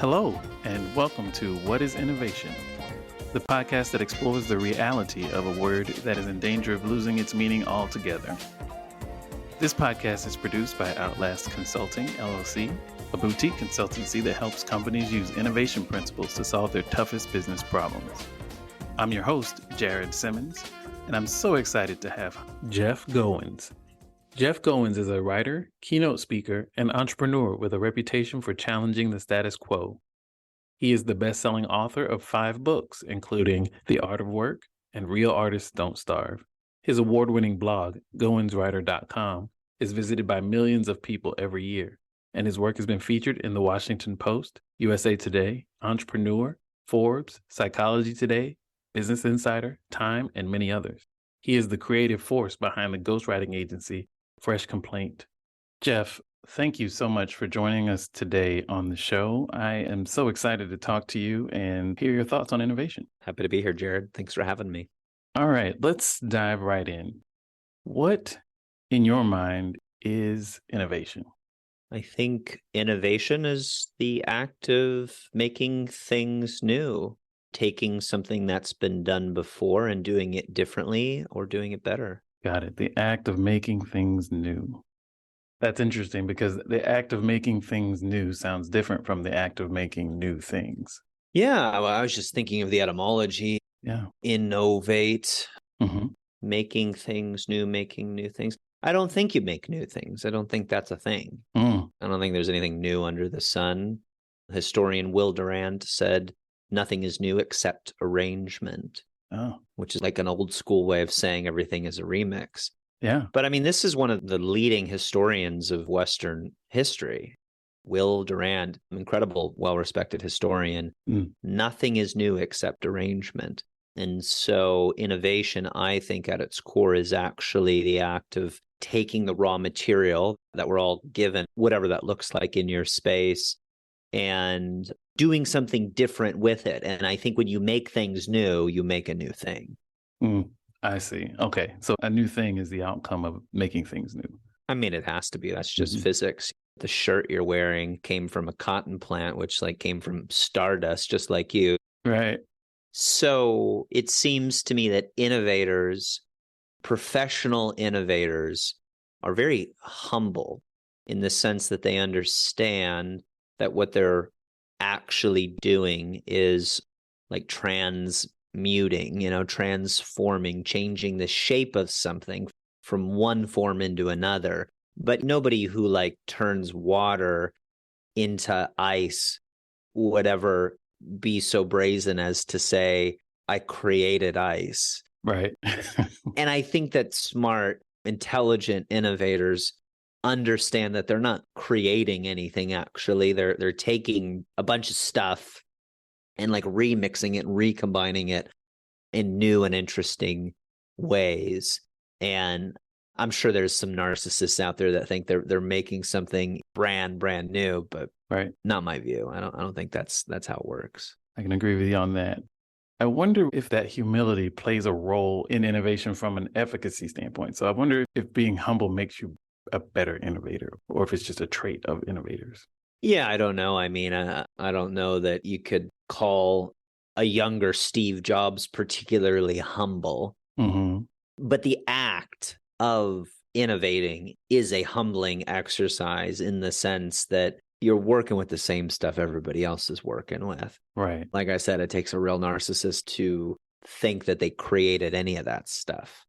Hello, and welcome to What is Innovation? The podcast that explores the reality of a word that is in danger of losing its meaning altogether. This podcast is produced by Outlast Consulting, LLC, a boutique consultancy that helps companies use innovation principles to solve their toughest business problems. I'm your host, Jared Simmons, and I'm so excited to have Jeff Goins. Jeff Goins is a writer, keynote speaker, and entrepreneur with a reputation for challenging the status quo. He is the best-selling author of 5 books, including The Art of Work and Real Artists Don't Starve. His award-winning blog, goinswriter.com, is visited by millions of people every year, and his work has been featured in The Washington Post, USA Today, Entrepreneur, Forbes, Psychology Today, Business Insider, Time, and many others. He is the creative force behind the ghostwriting agency Fresh Complaint. Jeff, thank you so much for joining us today on the show. I am so excited to talk to you and hear your thoughts on innovation. Happy to be here, Jared. Thanks for having me. All right, let's dive right in. What, in your mind, is innovation? I think innovation is the act of making things new, taking something that's been done before and doing it differently or doing it better. Got it. The act of making things new. That's interesting because the act of making things new sounds different from the act of making new things. Yeah, well, I was just thinking of the etymology. Yeah. Innovate, making things new, making new things. I don't think you make new things. I don't think that's a thing. I don't think there's anything new under the sun. Historian Will Durant said, nothing is new except arrangement, which is like an old school way of saying everything is a remix. Yeah. But I mean, this is one of the leading historians of Western history. Will Durant, incredible, well-respected historian. Nothing is new except arrangement. And so innovation, I think at its core, is actually the act of taking the raw material that we're all given, whatever that looks like in your space, and doing something different with it. And I think when you make things new, you make a new thing. I see. Okay. So a new thing is the outcome of making things new. I mean, it has to be. That's just physics. The shirt you're wearing came from a cotton plant, which came from stardust, just like you. Right. So it seems to me that innovators, professional innovators, are very humble in the sense that they understand that what they're actually doing is transmuting, transforming, changing the shape of something from one form into another. But nobody who turns water into ice would ever be so brazen as to say, I created ice. Right. And I think that smart, intelligent innovators understand that they're not creating anything actually. They're taking a bunch of stuff and remixing it and recombining it in new and interesting ways. And I'm sure there's some narcissists out there that think they're making something brand new, but not my view. I don't think that's how it works. I can agree with you on that. I wonder if that humility plays a role in innovation from an efficacy standpoint. So I wonder if being humble makes you a better innovator, or if it's just a trait of innovators. Yeah, I don't know. I mean, I don't know that you could call a younger Steve Jobs particularly humble. But the act of innovating is a humbling exercise in the sense that you're working with the same stuff everybody else is working with. Right. Like I said, it takes a real narcissist to think that they created any of that stuff.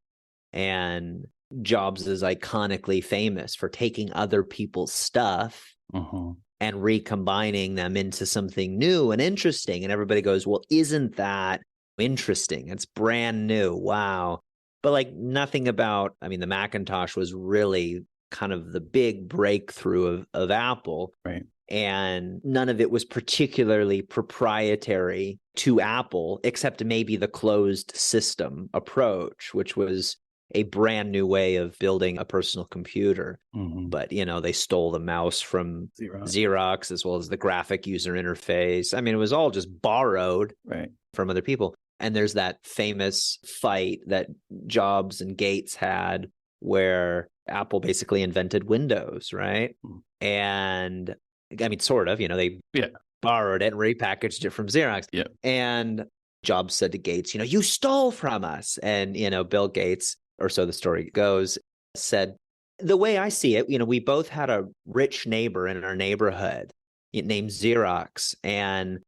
And Jobs is iconically famous for taking other people's stuff and recombining them into something new and interesting. And everybody goes, well, isn't that interesting? It's brand new. Wow. But nothing about, the Macintosh was really kind of the big breakthrough of Apple. Right. And none of it was particularly proprietary to Apple, except maybe the closed system approach, which was a brand new way of building a personal computer. But, they stole the mouse from Xerox as well as the graphic user interface. It was all just borrowed from other people. And there's that famous fight that Jobs and Gates had where Apple basically invented Windows, right? And sort of, they borrowed it and repackaged it from Xerox. Yeah. And Jobs said to Gates, you stole from us. And, Bill Gates, or so the story goes, said, the way I see it, we both had a rich neighbor in our neighborhood named Xerox. And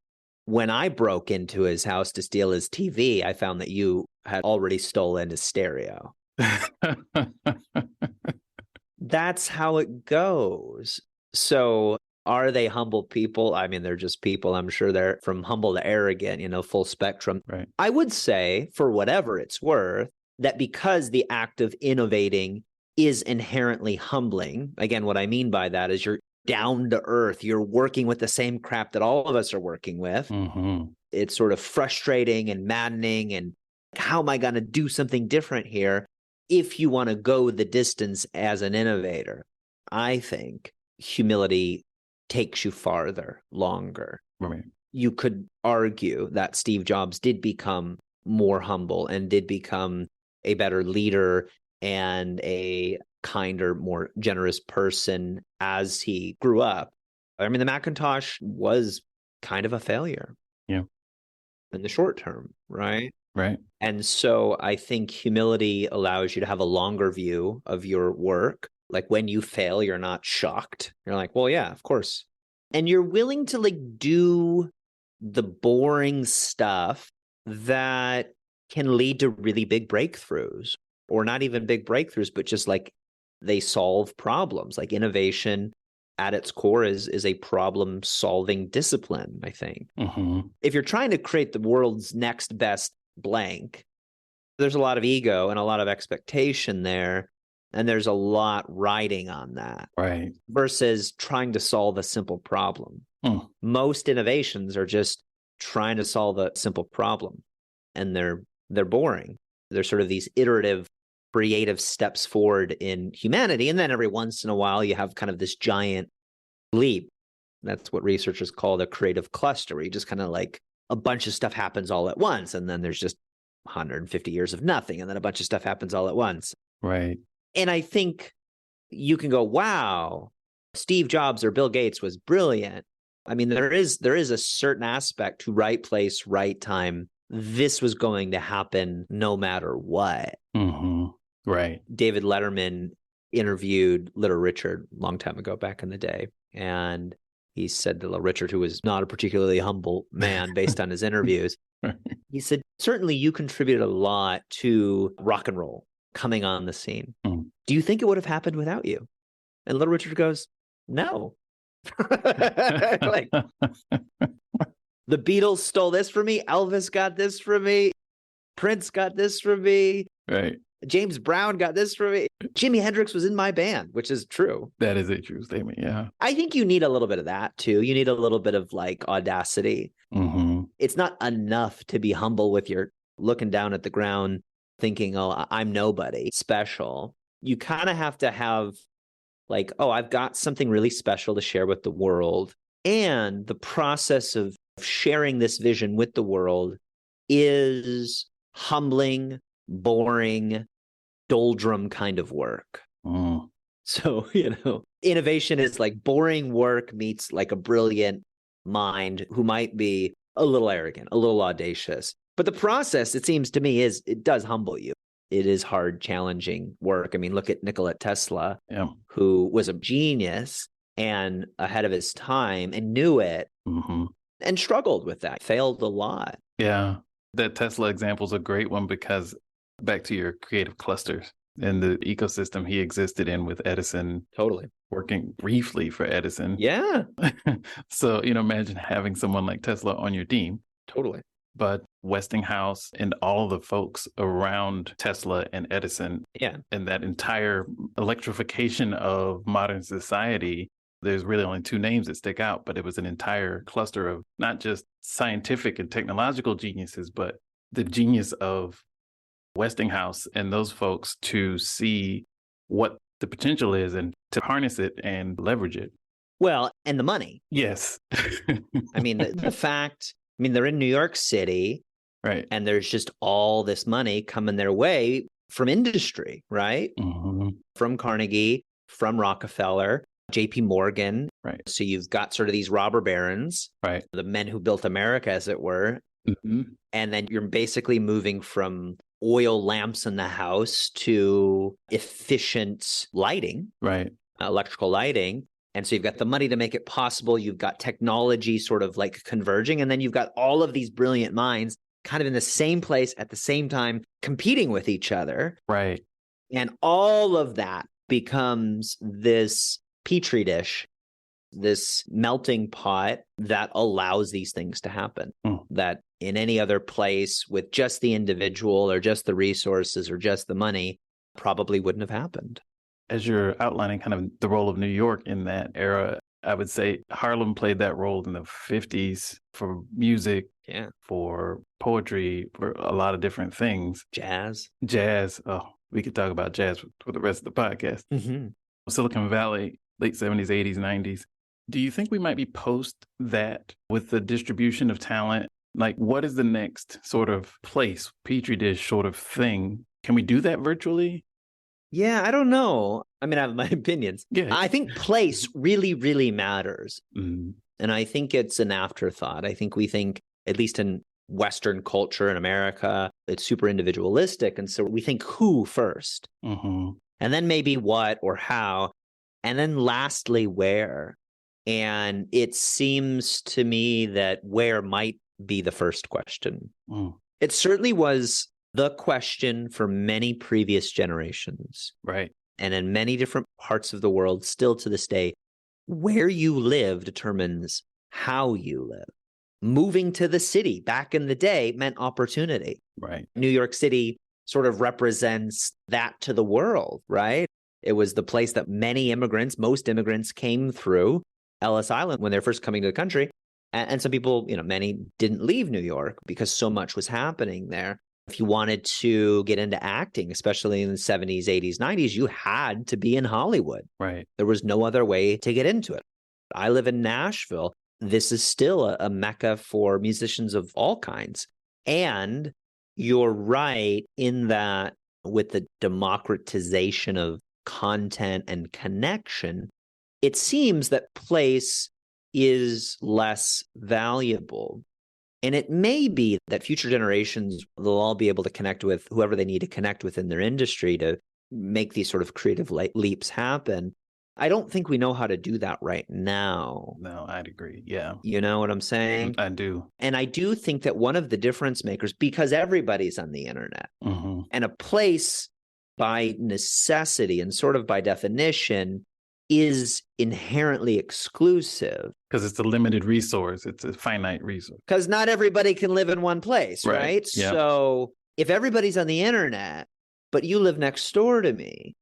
when I broke into his house to steal his TV, I found that you had already stolen his stereo. That's how it goes. So are they humble people? I mean, they're just people. I'm sure they're from humble to arrogant, full spectrum. Right. I would say, for whatever it's worth, that because the act of innovating is inherently humbling, again, what I mean by that is you're down to earth. You're working with the same crap that all of us are working with. Mm-hmm. It's sort of frustrating and maddening. And how am I going to do something different here? If you want to go the distance as an innovator, I think humility takes you farther, longer. Right. You could argue that Steve Jobs did become more humble and did become a better leader and a kinder, more generous person as he grew up. I mean, the Macintosh was kind of a failure. Yeah. In the short term, right? Right. And so I think humility allows you to have a longer view of your work. Like when you fail, you're not shocked. You're like, well, yeah, of course. And you're willing to do the boring stuff that can lead to really big breakthroughs, or not even big breakthroughs, but just they solve problems. Like innovation at its core is a problem solving discipline, I think. Mm-hmm. If you're trying to create the world's next best blank, there's a lot of ego and a lot of expectation there. And there's a lot riding on that. Right. Versus trying to solve a simple problem. Most innovations are just trying to solve a simple problem. And they're boring. They're sort of these iterative, creative steps forward in humanity. And then every once in a while, you have kind of this giant leap. That's what researchers call the creative cluster, where you just kind of a bunch of stuff happens all at once. And then there's just 150 years of nothing. And then a bunch of stuff happens all at once. Right. And I think you can go, wow, Steve Jobs or Bill Gates was brilliant. I mean, there is a certain aspect to right place, right time. This was going to happen no matter what. Mm-hmm. Right. David Letterman interviewed Little Richard a long time ago, back in the day. And he said to Little Richard, who was not a particularly humble man based on his interviews, he said, certainly you contributed a lot to rock and roll coming on the scene. Do you think it would have happened without you? And Little Richard goes, no. The Beatles stole this from me. Elvis got this from me. Prince got this from me. Right. James Brown got this from me. Jimi Hendrix was in my band, which is true. That is a true statement. Yeah. I think you need a little bit of that too. You need a little bit of audacity. Mm-hmm. It's not enough to be humble with your looking down at the ground thinking, oh, I'm nobody special. You kind of have to have oh, I've got something really special to share with the world. And the process of sharing this vision with the world is humbling, boring, doldrum kind of work. So, innovation is boring work meets a brilliant mind who might be a little arrogant, a little audacious. But the process, it seems to me, it does humble you. It is hard, challenging work. I mean, look at Nikola Tesla, who was a genius and ahead of his time and knew it and struggled with that, failed a lot. Yeah. That Tesla example is a great one because back to your creative clusters and the ecosystem he existed in with Edison. Totally. Working briefly for Edison. Yeah. So, imagine having someone like Tesla on your team. Totally. But Westinghouse and all the folks around Tesla and Edison and that entire electrification of modern society, there's really only two names that stick out, but it was an entire cluster of not just scientific and technological geniuses, but the genius of Westinghouse and those folks to see what the potential is and to harness it and leverage it. Well, and the money. Yes. I mean, the fact, they're in New York City, right? And there's just all this money coming their way from industry, right? Mm-hmm. From Carnegie, from Rockefeller. JP Morgan. Right. So you've got sort of these robber barons, Right. the men who built America, as it were. Mm-hmm. And then you're basically moving from oil lamps in the house to efficient lighting, Right. electrical lighting. And so you've got the money to make it possible. You've got technology sort of like converging. And then you've got all of these brilliant minds kind of in the same place at the same time, competing with each other. Right. And all of that becomes this petri dish, this melting pot that allows these things to happen. That in any other place with just the individual or just the resources or just the money probably wouldn't have happened. As you're outlining kind of the role of New York in that era, I would say Harlem played that role in the 50s for music, for poetry, for a lot of different things. Jazz. Oh, we could talk about jazz for the rest of the podcast. Mm-hmm. Silicon Valley, late 70s, 80s, 90s. Do you think we might be post that with the distribution of talent? Like, what is the next sort of place, petri dish sort of thing? Can we do that virtually? Yeah, I don't know. I mean, I have my opinions. Yeah. I think place really, really matters. Mm-hmm. And I think it's an afterthought. I think we think, at least in Western culture in America, it's super individualistic. And so we think who first, mm-hmm. and then maybe what or how, and then lastly, where. And it seems to me that where might be the first question. It certainly was the question for many previous generations. Right. And in many different parts of the world, still to this day, where you live determines how you live. Moving to the city back in the day meant opportunity. Right. New York City sort of represents that to the world, right? It was the place that most immigrants came through Ellis Island when they're first coming to the country. And some people, many didn't leave New York because so much was happening there. If you wanted to get into acting, especially in the 70s, 80s, 90s, you had to be in Hollywood. Right. There was no other way to get into it. I live in Nashville. This is still a mecca for musicians of all kinds. And you're right in that with the democratization of content and connection, it seems that place is less valuable. And it may be that future generations, they'll all be able to connect with whoever they need to connect with in their industry to make these sort of creative leaps happen. I don't think we know how to do that right now. No, I'd agree. Yeah. You know what I'm saying? I do. And I do think that one of the difference makers, because everybody's on the internet, mm-hmm. and a place by necessity and sort of by definition is inherently exclusive. Because it's a limited resource. It's a finite resource. Because not everybody can live in one place, right? Yeah. So if everybody's on the internet, but you live next door to me,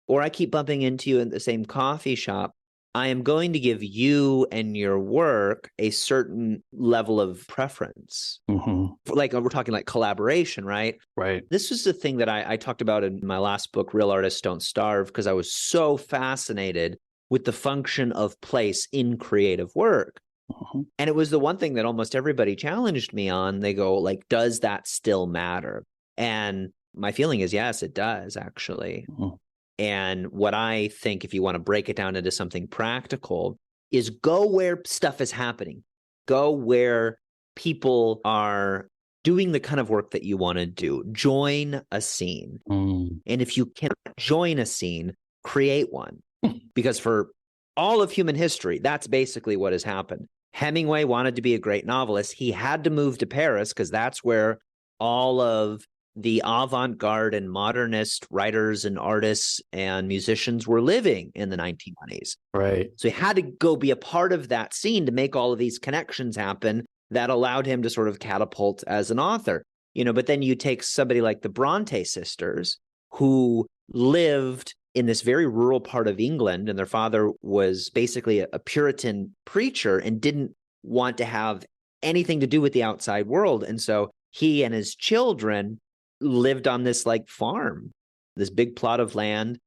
or I keep bumping into you in the same coffee shop, I am going to give you and your work a certain level of preference. Mm-hmm. Like we're talking like collaboration, right? Right. This is the thing that I talked about in my last book, Real Artists Don't Starve, because I was so fascinated with the function of place in creative work. Mm-hmm. And it was the one thing that almost everybody challenged me on. They go like, does that still matter? And my feeling is, yes, it does actually. Mm-hmm. And what I think, if you want to break it down into something practical, is go where stuff is happening. Go where people are doing the kind of work that you want to do. Join a scene. And if you can't join a scene, create one. Because for all of human history, that's basically what has happened. Hemingway wanted to be a great novelist. He had to move to Paris because that's where all of the avant-garde and modernist writers and artists and musicians were living in the 1920s. Right. So he had to go be a part of that scene to make all of these connections happen that allowed him to sort of catapult as an author. But then you take somebody like the Bronte sisters, who lived in this very rural part of England, and their father was basically a Puritan preacher and didn't want to have anything to do with the outside world. And so he and his children lived on this like farm, this big plot of land,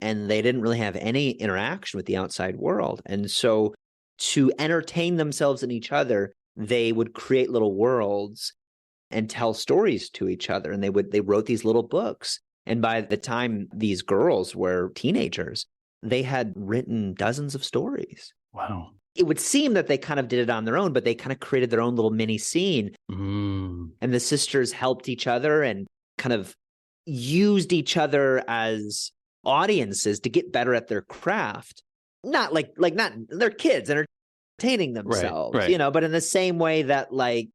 and they didn't really have any interaction with the outside world. And so to entertain themselves and each other, they would create little worlds and tell stories to each other. And they wrote these little books. And by the time these girls were teenagers, they had written dozens of stories. Wow. It would seem that they kind of did it on their own, but they kind of created their own little mini scene. Mm. And the sisters helped each other and kind of used each other as audiences to get better at their craft. Not like not they're kids entertaining themselves, right. But in the same way that, like,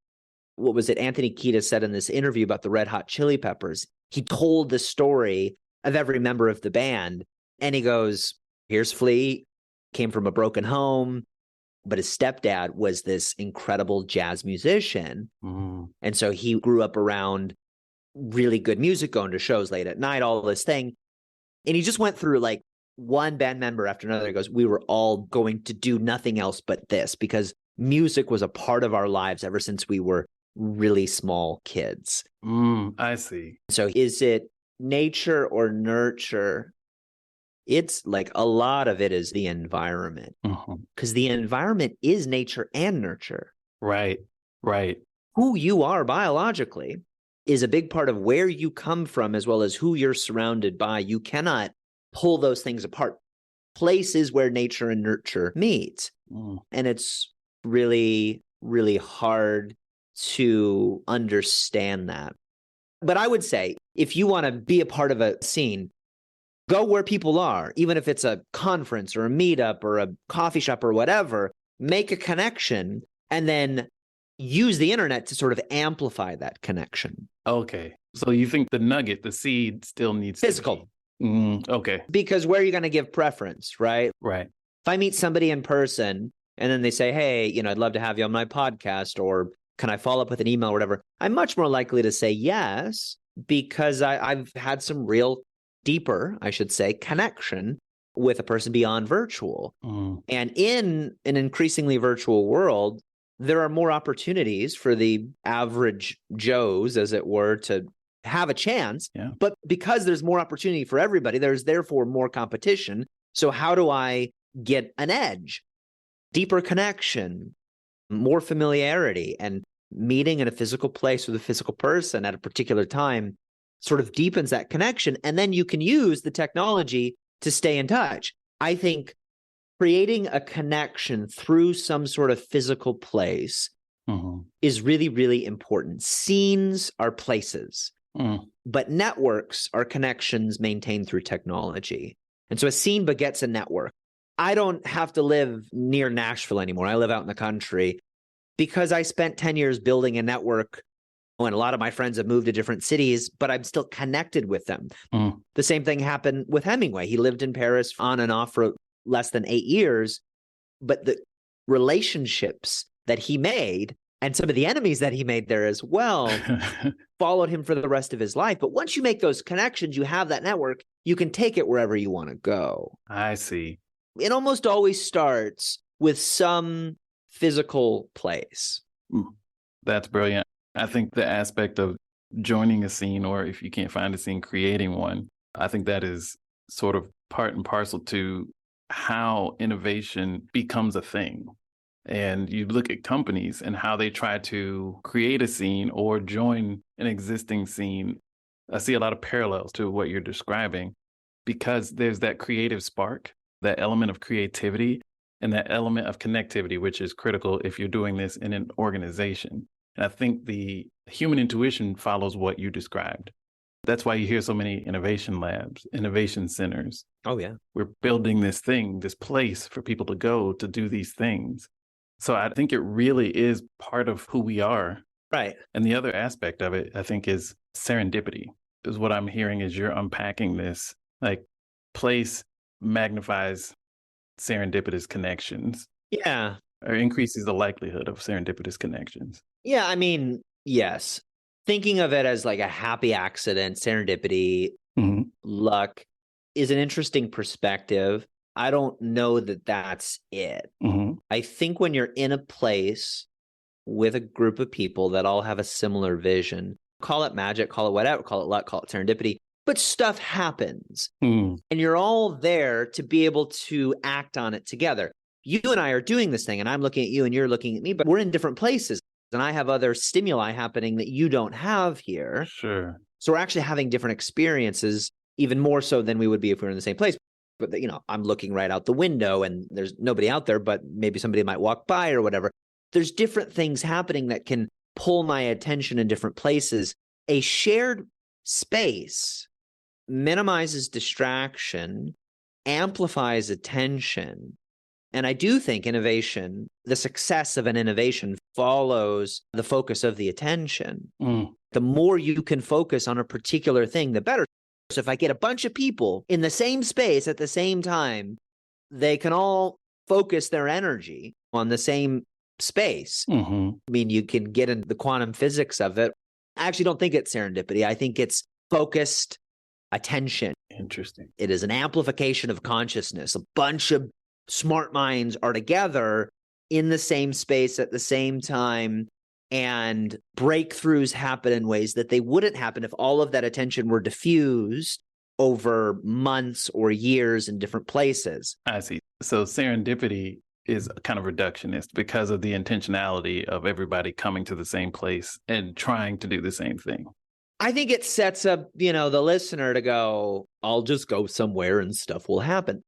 what was it? Anthony Kiedis said in this interview about the Red Hot Chili Peppers, he told the story of every member of the band. And he goes, here's Flea, came from a broken home, but his stepdad was this incredible jazz musician. Mm. And so he grew up around really good music, going to shows late at night, all this thing. And he just went through like one band member after another. He goes, we were all going to do nothing else but this because music was a part of our lives ever since we were really small kids. I see. So is it nature or nurture? It's like a lot of it is the environment, because the environment is nature and nurture. Right. Who you are biologically is a big part of where you come from, as well as who you're surrounded by. You cannot pull those things apart. Places where nature and nurture meet. And it's really, really hard to understand that. But I would say, if you want to be a part of a scene, go where people are, even if it's a conference or a meetup or a coffee shop or whatever, make a connection and then use the internet to sort of amplify that connection. Okay. So you think the nugget, the seed, still needs physical. Okay. Because where are you going to give preference, right? Right. If I meet somebody in person and then they say, hey, I'd love to have you on my podcast, or can I follow up with an email or whatever, I'm much more likely to say yes, because I've had some real deeper, I should say, connection with a person beyond virtual. And in an increasingly virtual world, there are more opportunities for the average Joes, as it were, to have a chance. Yeah. But because there's more opportunity for everybody, there's therefore more competition. So how do I get an edge? Deeper connection, more familiarity, and meeting in a physical place with a physical person at a particular time sort of deepens that connection. And then you can use the technology to stay in touch. I think creating a connection through some sort of physical place is really, really important. Scenes are places, but networks are connections maintained through technology. And so a scene begets a network. I don't have to live near Nashville anymore. I live out in the country because I spent 10 years building a network. And a lot of my friends have moved to different cities, but I'm still connected with them. The same thing happened with Hemingway. He lived in Paris on and off for less than 8 years, but the relationships that he made and some of the enemies that he made there as well followed him for the rest of his life. But once you make those connections, you have that network, you can take it wherever you want to go. I see. It almost always starts with some physical place. That's brilliant. I think the aspect of joining a scene, or if you can't find a scene, creating one, I think that is sort of part and parcel to how innovation becomes a thing. And you look at companies and how they try to create a scene or join an existing scene. I see a lot of parallels to what you're describing, because there's that creative spark, that element of creativity, and that element of connectivity, which is critical if you're doing this in an organization. And I think the human intuition follows what you described. That's why you hear so many innovation labs, innovation centers. Oh, yeah. We're building this thing, this place for people to go to do these things. So I think it really is part of who we are. Right. And the other aspect of it, I think, is serendipity, is what I'm hearing as you're unpacking this. Like, place magnifies serendipitous connections. Yeah. Or increases the likelihood of serendipitous connections. Yeah, I mean, yes. Thinking of it as like a happy accident, serendipity, luck is an interesting perspective. I don't know that that's it. I think when you're in a place with a group of people that all have a similar vision, call it magic, call it whatever, call it luck, call it serendipity, but stuff happens. And you're all there to be able to act on it together. You and I are doing this thing, and I'm looking at you and you're looking at me, but we're in different places. And I have other stimuli happening that you don't have here. Sure. So we're actually having different experiences, even more so than we would be if we were in the same place. but I'm looking right out the window and there's nobody out there, but maybe somebody might walk by or whatever. There's different things happening that can pull my attention in different places. A shared space minimizes distraction, amplifies attention. And I do think innovation, the success of an innovation follows the focus of the attention. The more you can focus on a particular thing, the better. So if I get a bunch of people in the same space at the same time, they can all focus their energy on the same space. I mean, you can get into the quantum physics of it. I actually don't think it's serendipity. I think it's focused attention. Interesting. It is an amplification of consciousness. A bunch of smart minds are together in the same space at the same time, and breakthroughs happen in ways that they wouldn't happen if all of that attention were diffused over months or years in different places. I see. So serendipity is kind of reductionist because of the intentionality of everybody coming to the same place and trying to do the same thing. I think it sets up, the listener to go, I'll just go somewhere and stuff will happen.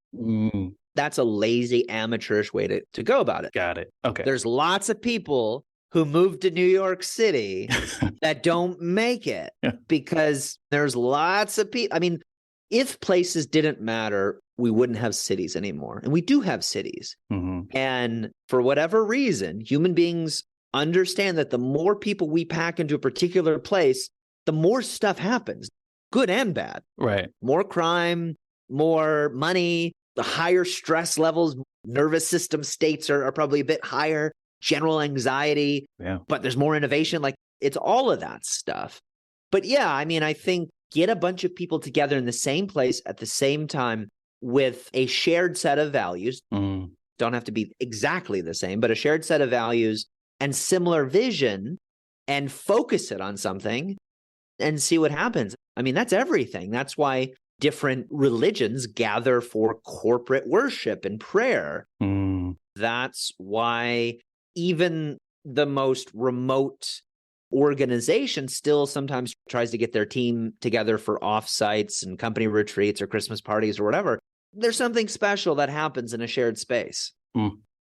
That's a lazy, amateurish way to go about it. Got it. Okay. There's lots of people who moved to New York City that don't make it because there's lots of people. I mean, if places didn't matter, we wouldn't have cities anymore. And we do have cities. And for whatever reason, human beings understand that the more people we pack into a particular place, the more stuff happens, good and bad. Right. More crime, more money, the higher stress levels, nervous system states are probably a bit higher, general anxiety, but there's more innovation. Like, it's all of that stuff. But yeah, I mean, I think get a bunch of people together in the same place at the same time with a shared set of values. Don't have to be exactly the same, but a shared set of values and similar vision, and focus it on something and see what happens. I mean, that's everything. That's why different religions gather for corporate worship and prayer. That's why even the most remote organization still sometimes tries to get their team together for offsites and company retreats or Christmas parties or whatever. There's something special that happens in a shared space.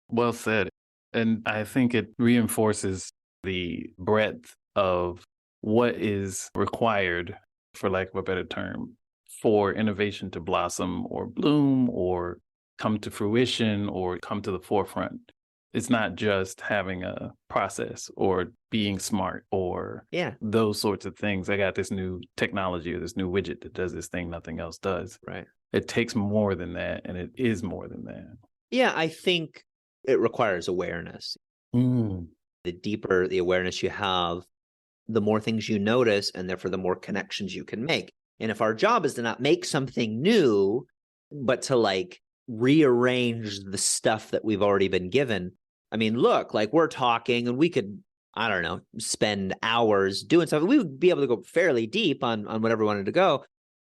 Well said. And I think it reinforces the breadth of what is required, for lack of a better term, for innovation to blossom or bloom or come to fruition or come to the forefront. It's not just having a process or being smart or those sorts of things. I got this new technology or this new widget that does this thing nothing else does. Right. It takes more than that, and it is more than that. Yeah, I think it requires awareness. The deeper the awareness you have, the more things you notice, and therefore the more connections you can make. And if our job is to not make something new, but to like rearrange the stuff that we've already been given. I mean, look, like we're talking and we could, I don't know, spend hours doing something. We would be able to go fairly deep on whatever we wanted to go.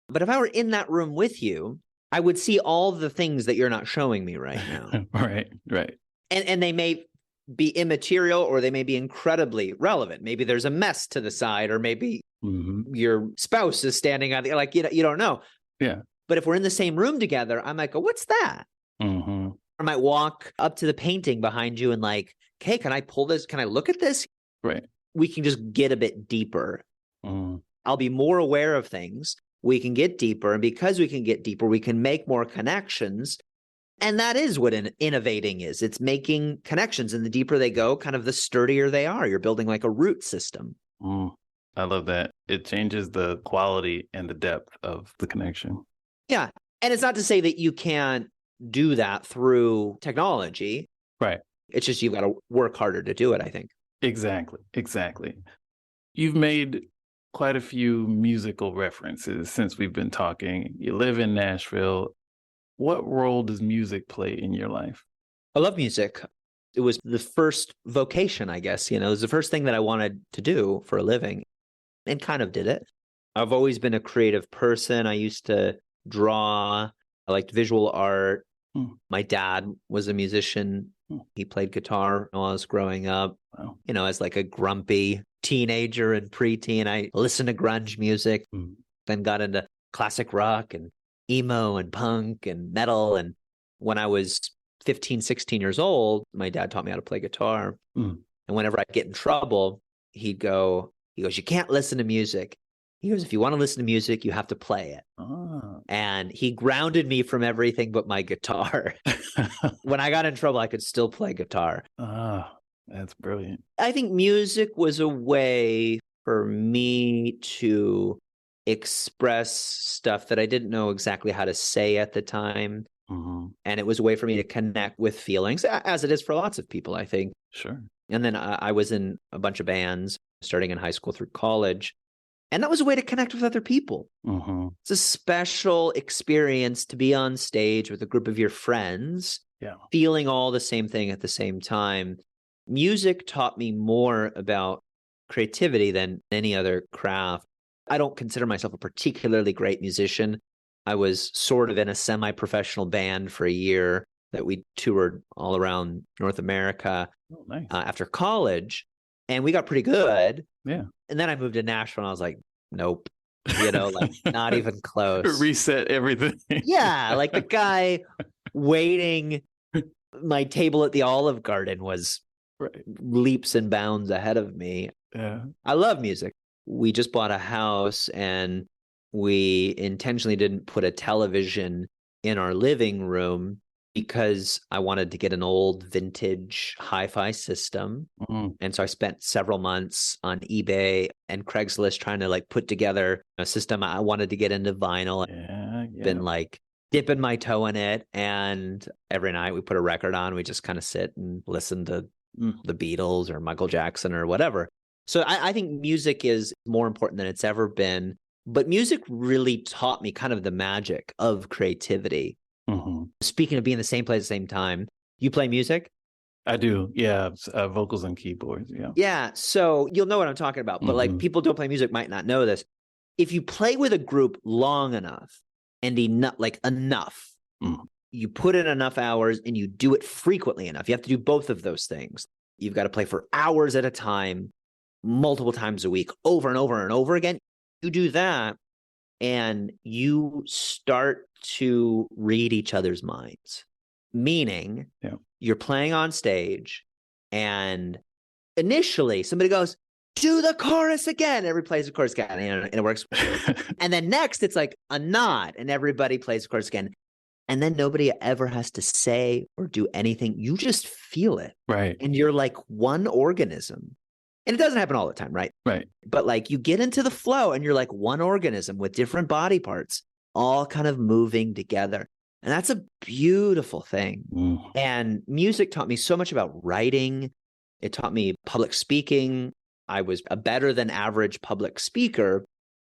But if I were in that room with you, I would see all the things that you're not showing me right now. Right. And they may be immaterial or they may be incredibly relevant. Maybe there's a mess to the side, or maybe your spouse is standing on the, like, you don't know. Yeah. But if we're in the same room together, I might go, what's that? I might walk up to the painting behind you and like, okay, can I pull this? Can I look at this? Right. We can just get a bit deeper. I'll be more aware of things. We can get deeper. And because we can get deeper, we can make more connections. And that is what innovating is. It's making connections. And the deeper they go, kind of the sturdier they are. You're building like a root system. I love that. It changes the quality and the depth of the connection. Yeah. And it's not to say that you can't do that through technology. Right. It's just you've got to work harder to do it, I think. Exactly. You've made quite a few musical references since we've been talking. You live in Nashville. What role does music play in your life? I love music. It was the first vocation, I guess. It was the first thing that I wanted to do for a living, and kind of did it. I've always been a creative person. I used to draw. I liked visual art. My dad was a musician. He played guitar while I was growing up. Wow. As like a grumpy teenager and preteen, I listened to grunge music, then got into classic rock and emo and punk and metal. And when I was 15, 16 years old, my dad taught me how to play guitar. And whenever I'd get in trouble, he goes, you can't listen to music. He goes, if you want to listen to music, you have to play it. Oh. And he grounded me from everything but my guitar. When I got in trouble, I could still play guitar. Oh, that's brilliant. I think music was a way for me to express stuff that I didn't know exactly how to say at the time. And it was a way for me to connect with feelings, as it is for lots of people, I think. Sure. And then I was in a bunch of bands starting in high school through college. And that was a way to connect with other people. It's a special experience to be on stage with a group of your friends, feeling all the same thing at the same time. Music taught me more about creativity than any other craft. I don't consider myself a particularly great musician. I was sort of in a semi-professional band for a year that we toured all around North America after college, and we got pretty good. Yeah. And then I moved to Nashville, and I was like, nope, like not even close. Reset everything. Yeah, like the guy waiting my table at the Olive Garden was leaps and bounds ahead of me. Yeah. I love music. We just bought a house, and we intentionally didn't put a television in our living room because I wanted to get an old vintage hi-fi system. And so I spent several months on eBay and Craigslist trying to like put together a system. I wanted to get into vinyl. Been like dipping my toe in it. And every night we put a record on. We just kind of sit and listen to the Beatles or Michael Jackson or whatever. So I think music is more important than it's ever been. But music really taught me kind of the magic of creativity. Speaking of being in the same place at the same time, you play music? I do. Yeah. Vocals and keyboards. Yeah. Yeah. So you'll know what I'm talking about. But like people who don't play music might not know this. If you play with a group long enough and enough, you put in enough hours and you do it frequently enough. You have to do both of those things. You've got to play for hours at a time, multiple times a week, over and over and over again. You do that, and you start to read each other's minds, meaning you're playing on stage, and initially somebody goes, do the chorus again. Everybody plays the chorus again, and it works. And then next, it's like a nod, and everybody plays the chorus again. And then nobody ever has to say or do anything. You just feel it. Right. And you're like one organism. And it doesn't happen all the time, right? Right. But like you get into the flow and you're like one organism with different body parts, all kind of moving together. And that's a beautiful thing. And music taught me so much about writing. It taught me public speaking. I was a better than average public speaker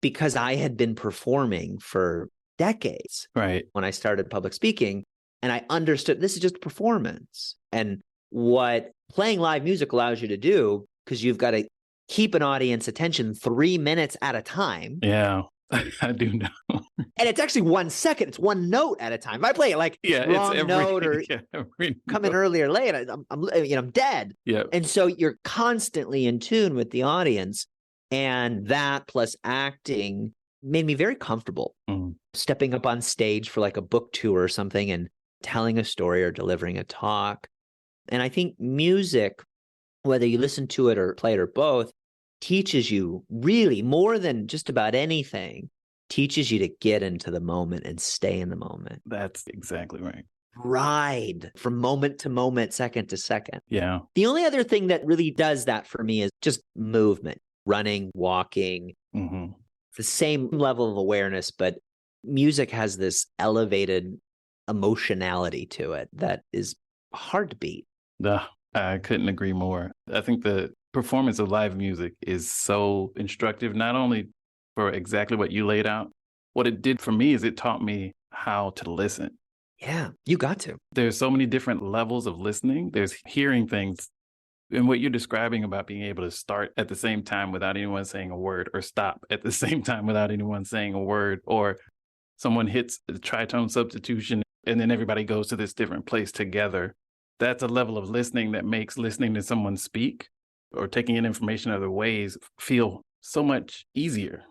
because I had been performing for decades. Right. When I started public speaking, and I understood this is just a performance. And what playing live music allows you to do, because you've got to keep an audience attention 3 minutes at a time. Yeah, I do know. And it's actually 1 second. It's one note at a time. If I play it like wrong note or come in early or late, I'm dead. Yeah. And so you're constantly in tune with the audience. And that plus acting made me very comfortable stepping up on stage for like a book tour or something and telling a story or delivering a talk. And I think music, whether you listen to it or play it or both, teaches you really more than just about anything, teaches you to get into the moment and stay in the moment. That's exactly right. Ride from moment to moment, second to second. Yeah. The only other thing that really does that for me is just movement, running, walking. It's the same level of awareness, but music has this elevated emotionality to it that is hard to beat. I couldn't agree more. I think the performance of live music is so instructive, not only for exactly what you laid out. What it did for me is it taught me how to listen. Yeah, you got to. There's so many different levels of listening. There's hearing things. And what you're describing about being able to start at the same time without anyone saying a word, or stop at the same time without anyone saying a word, or someone hits the tritone substitution and then everybody goes to this different place together. That's a level of listening that makes listening to someone speak or taking in information other ways feel so much easier.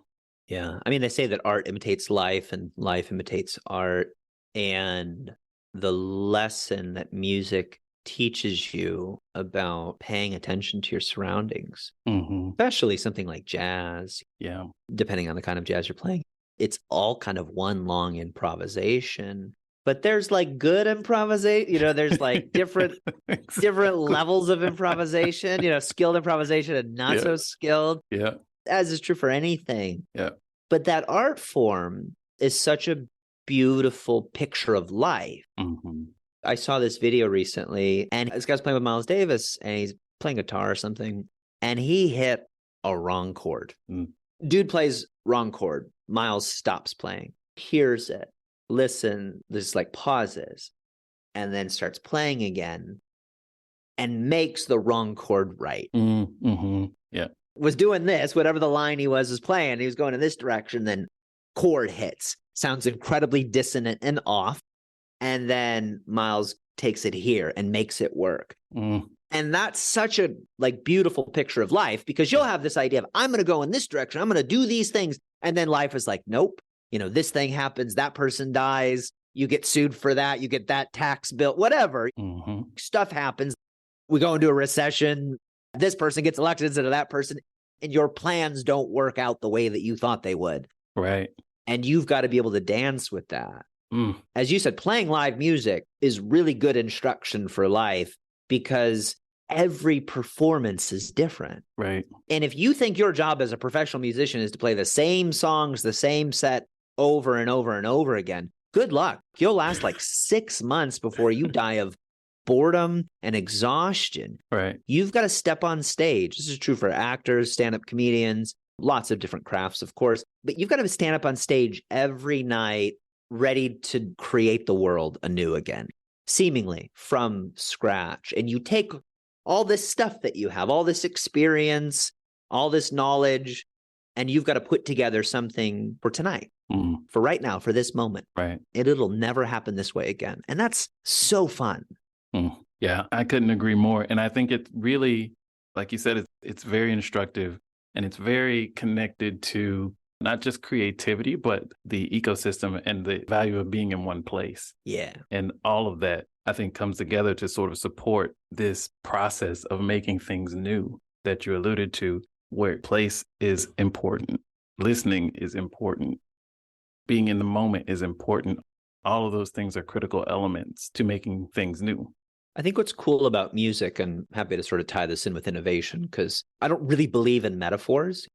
Yeah. I mean, they say that art imitates life and life imitates art. And the lesson that music teaches you about paying attention to your surroundings, especially something like jazz. Yeah. Depending on the kind of jazz you're playing, it's all kind of one long improvisation. But there's like good improvisation, there's like different levels of improvisation, skilled improvisation and not so skilled. Yeah. As is true for anything. Yeah. But that art form is such a beautiful picture of life. I saw this video recently, and this guy's playing with Miles Davis, and he's playing guitar or something, and he hit a wrong chord. Dude plays wrong chord. Miles stops playing, hears it, listen, there's like pauses, and then starts playing again and makes the wrong chord right. Yeah. Was doing this, whatever the line he was playing, he was going in this direction, then chord hits, sounds incredibly dissonant and off, and then Miles takes it here and makes it work. And that's such a beautiful picture of life, because you'll have this idea of, I'm going to go in this direction, I'm going to do these things, and then life is like, nope, this thing happens, that person dies, you get sued for that, you get that tax bill, whatever. Stuff happens. We go into a recession. This person gets elected instead of that person, and your plans don't work out the way that you thought they would. Right. And you've got to be able to dance with that. As you said, playing live music is really good instruction for life, because every performance is different. Right. And if you think your job as a professional musician is to play the same songs, the same set over and over and over again, good luck. You'll last like 6 months before you die of boredom and exhaustion. Right. You've got to step on stage. This is true for actors, stand-up comedians, lots of different crafts, of course, but you've got to stand up on stage every night, ready to create the world anew again, seemingly from scratch. And you take all this stuff that you have, all this experience, all this knowledge, and you've got to put together something for tonight, for right now, for this moment. Right. And it'll never happen this way again. And that's so fun. Yeah, I couldn't agree more. And I think it's really, like you said, it's very instructive, and it's very connected to not just creativity, but the ecosystem and the value of being in one place. Yeah. And all of that, I think, comes together to sort of support this process of making things new that you alluded to, where place is important. Listening is important. Being in the moment is important. All of those things are critical elements to making things new. I think what's cool about music, and I'm happy to sort of tie this in with innovation, because I don't really believe in metaphors.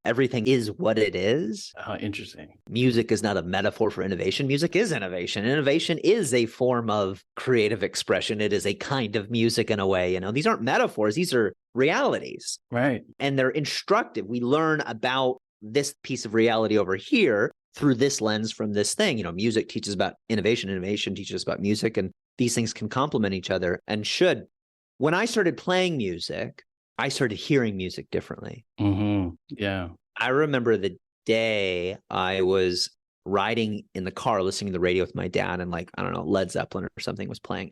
Everything is what it is. Interesting. Music is not a metaphor for innovation. Music is innovation. Innovation is a form of creative expression. It is a kind of music in a way. These aren't metaphors. These are realities. Right. And they're instructive. We learn about this piece of reality over here through this lens from this thing. Music teaches about innovation. Innovation teaches about music. And these things can complement each other and should. When I started playing music, I started hearing music differently. Yeah. I remember the day I was riding in the car, listening to the radio with my dad, and Led Zeppelin or something was playing.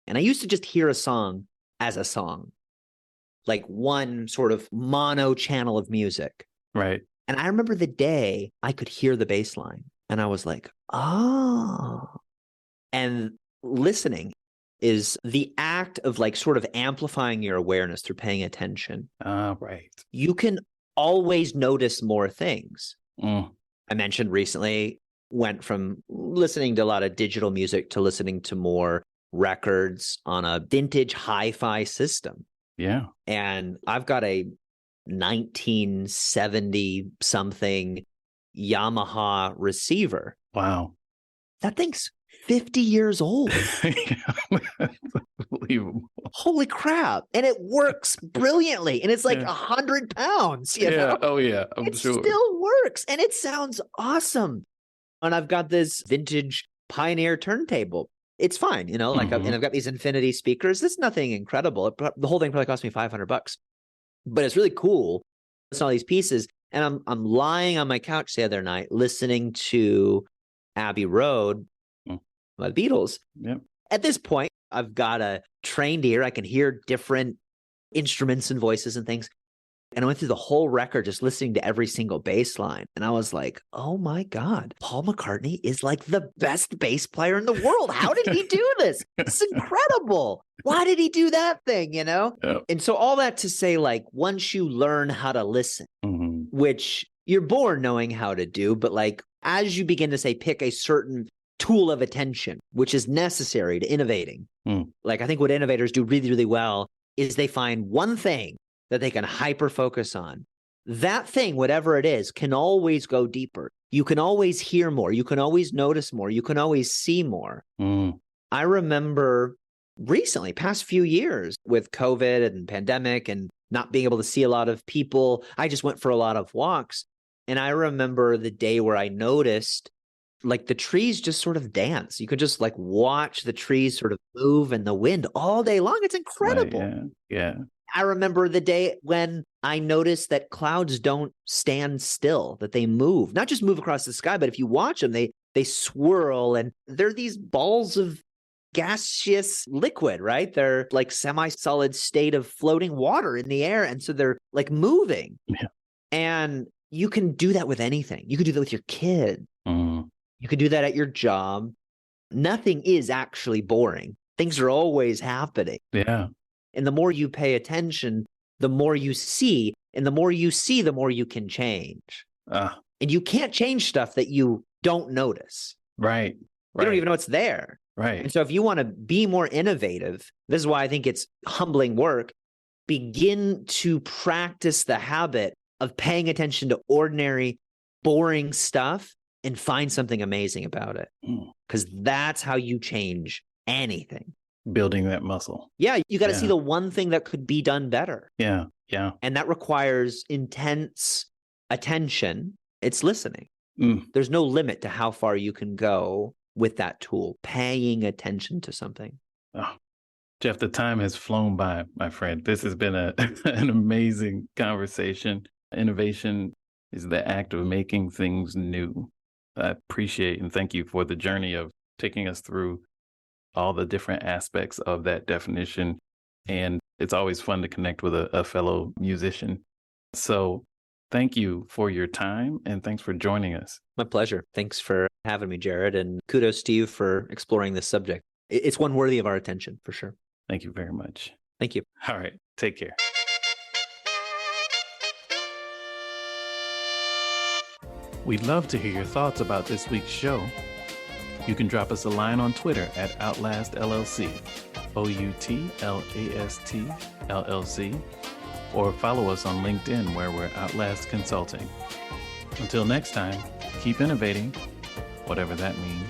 And I used to just hear a song as a song, like one sort of mono channel of music. Right. And I remember the day I could hear the bass line, and I was like, oh. And listening is the act of sort of amplifying your awareness through paying attention. Right. You can always notice more things. I mentioned recently, went from listening to a lot of digital music to listening to more records on a vintage hi-fi system. Yeah. And I've got a 1970 something Yamaha receiver. Wow. That thing's 50 years old. Unbelievable. Holy crap. And it works brilliantly. And it's like 100 pounds. You know? Oh, yeah. I'm it sure. still works. And it sounds awesome. And I've got this vintage Pioneer turntable. It's fine, and I've got these Infinity speakers. It's nothing incredible. The whole thing probably cost me $500, but it's really cool. It's all these pieces. And I'm lying on my couch the other night listening to Abbey Road by the Beatles. Yep. At this point, I've got a trained ear. I can hear different instruments and voices and things. And I went through the whole record just listening to every single bass line. And I was like, oh my God, Paul McCartney is like the best bass player in the world. How did he do this? It's incredible. Why did he do that thing, you know? Yep. And so all that to say, like, once you learn how to listen, which you're born knowing how to do, but like, as you begin to say, pick a certain tool of attention, which is necessary to innovating. Like, I think what innovators do really, really well is they find one thing that they can hyper focus on. That thing, whatever it is, can always go deeper. You can always hear more. You can always notice more. You can always see more. I remember recently, past few years with COVID and pandemic and not being able to see a lot of people, I just went for a lot of walks. And I remember the day where I noticed like the trees just sort of dance. You could just like watch the trees sort of move in the wind all day long. It's incredible. Right, yeah. I remember the day when I noticed that clouds don't stand still, that they move, not just move across the sky, but if you watch them, they swirl and they're these balls of gaseous liquid, right? They're like semi-solid state of floating water in the air. And so they're like moving. Yeah. And you can do that with anything. You can do that with your kid. You can do that at your job. Nothing is actually boring. Things are always happening. Yeah. And the more you pay attention, the more you see. And the more you see, the more you can change. And you can't change stuff that you don't notice. Right. You don't even know it's there. Right. And so if you want to be more innovative, this is why I think it's humbling work. Begin to practice the habit of paying attention to ordinary, boring stuff and find something amazing about it. Because that's how you change anything. Building that muscle. Yeah, you got to see the one thing that could be done better. Yeah, yeah. And that requires intense attention. It's listening. There's no limit to how far you can go with that tool, paying attention to something. Oh, Jeff, the time has flown by, my friend. This has been an amazing conversation. Innovation is the act of making things new. I appreciate and thank you for the journey of taking us through all the different aspects of that definition. And it's always fun to connect with a fellow musician. So thank you for your time and thanks for joining us. My pleasure. Thanks for having me, Jared. And kudos to you for exploring this subject. It's one worthy of our attention, for sure. Thank you very much. Thank you. All right. Take care. We'd love to hear your thoughts about this week's show. You can drop us a line on Twitter at Outlast LLC, OUTLAST LLC, or follow us on LinkedIn where we're Outlast Consulting. Until next time, keep innovating, whatever that means.